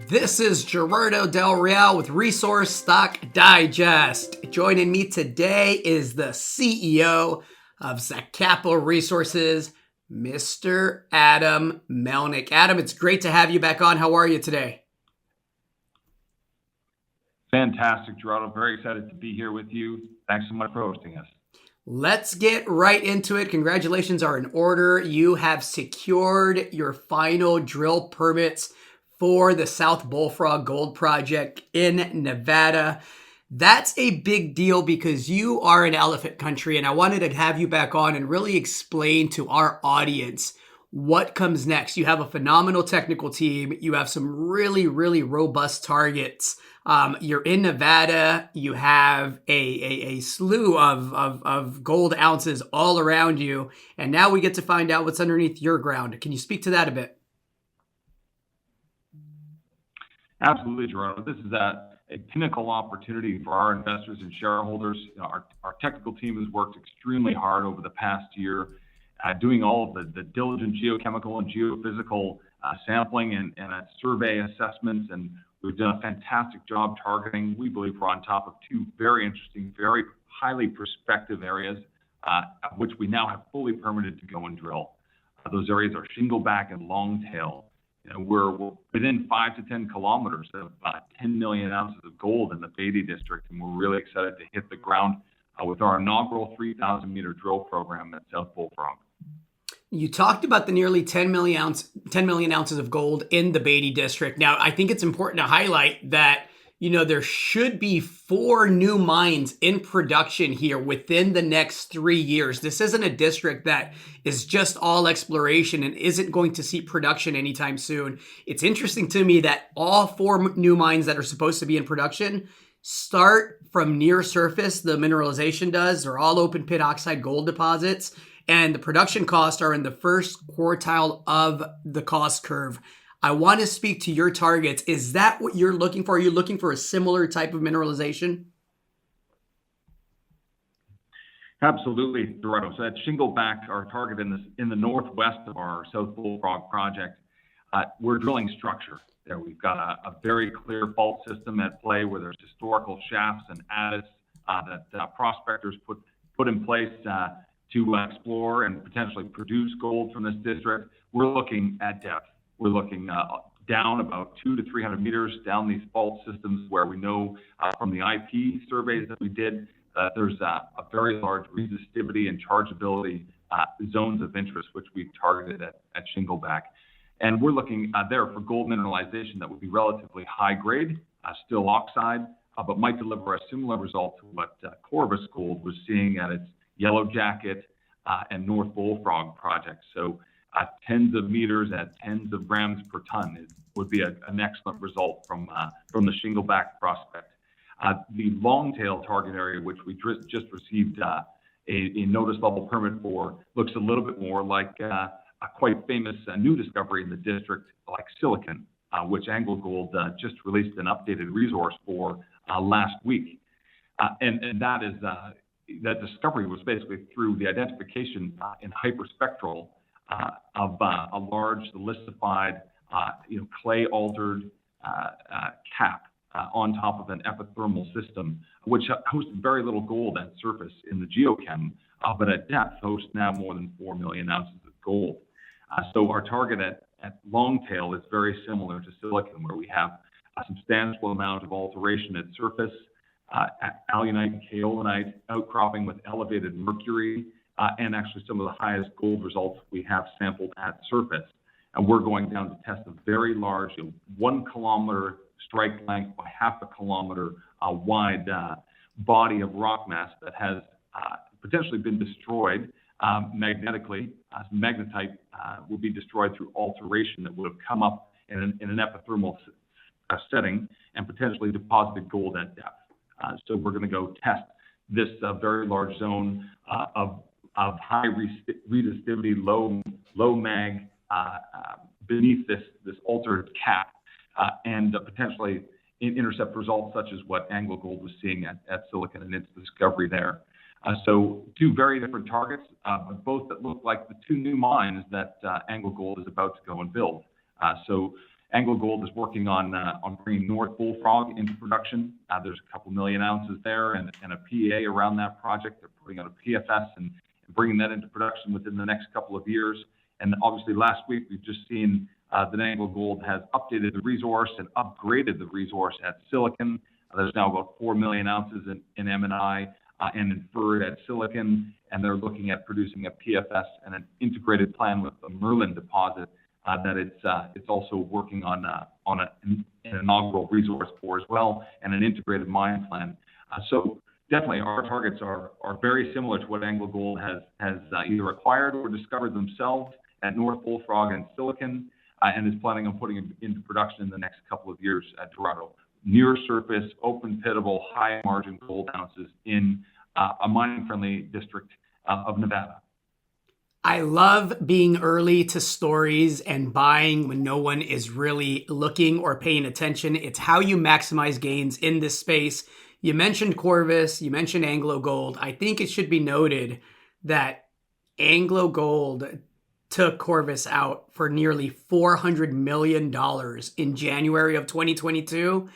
This is Gerardo Del Real with Resource Stock Digest. Joining me today is the CEO of Zacapa Resources, Mr. Adam Melnik. Adam, it's great to have you back on. How are you today? Fantastic, Gerardo. Very excited to be here with you. Thanks so much for hosting us. Let's get right into it. Congratulations are in order. You have secured your final drill permits for the South Bullfrog Gold Project in Nevada. That's a big deal because you are in elephant country, and I wanted to have you back on and really explain to our audience what comes next. You have a phenomenal technical team. You have some really, really robust targets. You're in Nevada. You have a slew of gold ounces all around you. And now we get to find out what's underneath your ground. Can you speak to that a bit? Absolutely, Gerardo. This is a pinnacle opportunity for our investors and shareholders. Our technical team has worked extremely hard over the past year, doing all of the diligent geochemical and geophysical sampling and survey assessments, and we've done a fantastic job targeting. We believe we're on top of two very interesting, very highly prospective areas, which we now have fully permitted to go and drill. Those areas are Shingleback and Longtail. We're within 5 to 10 kilometers of 10 million ounces of gold in the Beatty District, and we're really excited to hit the ground with our inaugural 3,000-meter drill program at South Bullfrog. You talked about the nearly 10 million ounces of gold in the Beatty District. Now, I think it's important to highlight that there should be 4 new mines in production here within the next 3 years. This isn't a district that is just all exploration and isn't going to see production anytime soon. It's interesting to me that all 4 new mines that are supposed to be in production start from near surface. The mineralization does. They're all open pit oxide gold deposits, and the production costs are in the first quartile of the cost curve. I want to speak to your targets. Is that what you're looking for? Are you looking for a similar type of mineralization? Absolutely, Gerardo. So at Shingleback, our target in the northwest of our South Bullfrog project, we're drilling structure there. We've got a very clear fault system at play where there's historical shafts and adits that prospectors put in place to explore and potentially produce gold from this district. We're looking at depth. We're looking down about 200 to 300 meters down these fault systems where we know from the IP surveys that we did there's a very large resistivity and chargeability zones of interest, which we've targeted at Shingleback. And we're looking there for gold mineralization that would be relatively high grade, still oxide, but might deliver a similar result to what Corvus Gold was seeing at its Yellow Jacket and North Bullfrog projects. So tens of meters at tens of grams per ton would be an excellent result from the Shingleback prospect. The Longtail target area, which we just received a notice level permit for, looks a little bit more like a quite famous new discovery in the district, like Silicon, which AngloGold just released an updated resource for last week. And that discovery was basically through the identification in hyperspectral of a large silicified, clay-altered cap on top of an epithermal system, which hosts very little gold at surface in the geochem, but at depth hosts now more than 4 million ounces of gold. So our target at Longtail is very similar to Silicon, where we have a substantial amount of alteration at surface, alunite and kaolinite outcropping with elevated mercury, and actually some of the highest gold results we have sampled at surface. And we're going down to test a very large 1 kilometer strike length by half a kilometer wide body of rock mass that has potentially been destroyed magnetically. Magnetite will be destroyed through alteration that would have come up in an epithermal setting and potentially deposited gold at depth. So we're going to go test this very large zone of high resistivity, low mag beneath this altered cap, and potentially intercept results such as what AngloGold was seeing at Silicon and its discovery there. So 2 very different targets, but both that look like the 2 new mines that AngloGold is about to go and build. AngloGold is working on bringing North Bullfrog into production. There's a couple million ounces there and a PEA around that project. They're putting out a PFS and bringing that into production within the next couple of years. And obviously last week, we've just seen that AngloGold has updated the resource and upgraded the resource at Silicon. There's now about 4 million ounces in M&I and inferred at Silicon, and they're looking at producing a PFS and an integrated plan with the Merlin deposit that it's also working on an inaugural resource for as well, and an integrated mine plan. So definitely our targets are very similar to what AngloGold has either acquired or discovered themselves at North Bullfrog and Silicon, and is planning on putting into production in the next couple of years at Dorado. Near surface, open pitable, high margin gold ounces in a mining friendly district of Nevada. I love being early to stories and buying when no one is really looking or paying attention. It's how you maximize gains in this space. You mentioned Corvus, you mentioned AngloGold. I think it should be noted that AngloGold took Corvus out for nearly $400 million in January of 2022.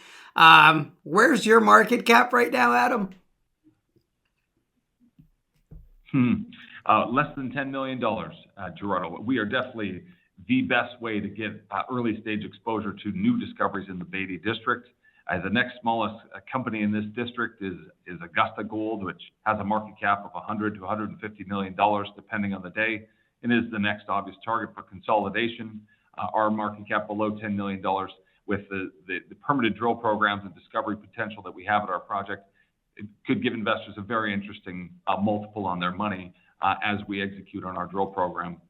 Where's your market cap right now, Adam? Less than $10 million, Gerardo. We are definitely the best way to get early stage exposure to new discoveries in the Beatty District. The next smallest company in this district is Augusta Gold, which has a market cap of $100 to $150 million, depending on the day, and is the next obvious target for consolidation. Our market cap below $10 million with the permitted drill programs and discovery potential that we have at our project. It could give investors a very interesting multiple on their money as we execute on our drill program.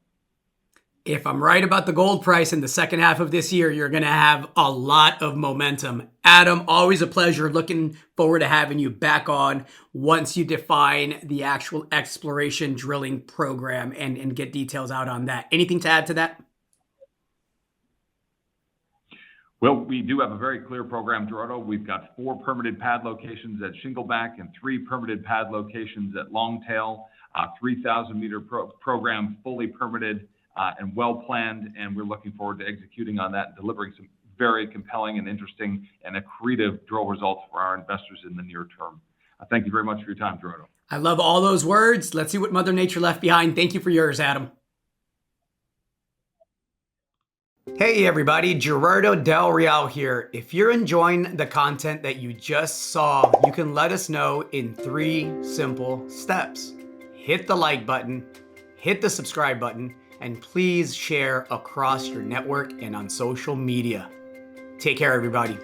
If I'm right about the gold price in the second half of this year, you're going to have a lot of momentum. Adam, always a pleasure. Looking forward to having you back on once you define the actual exploration drilling program and get details out on that. Anything to add to that? Well, we do have a very clear program, Gerardo. We've got 4 permitted pad locations at Shingleback and 3 permitted pad locations at Longtail. 3,000 meter program fully permitted and well planned, and we're looking forward to executing on that and delivering some very compelling and interesting and accretive drill results for our investors in the near term. Thank you very much for your time, Gerardo. I love all those words. Let's see what Mother Nature left behind. Thank you for yours, Adam. Hey everybody, Gerardo Del Real here. If you're enjoying the content that you just saw, you can let us know in 3 simple steps. Hit the like button, hit the subscribe button, and please share across your network and on social media. Take care, everybody.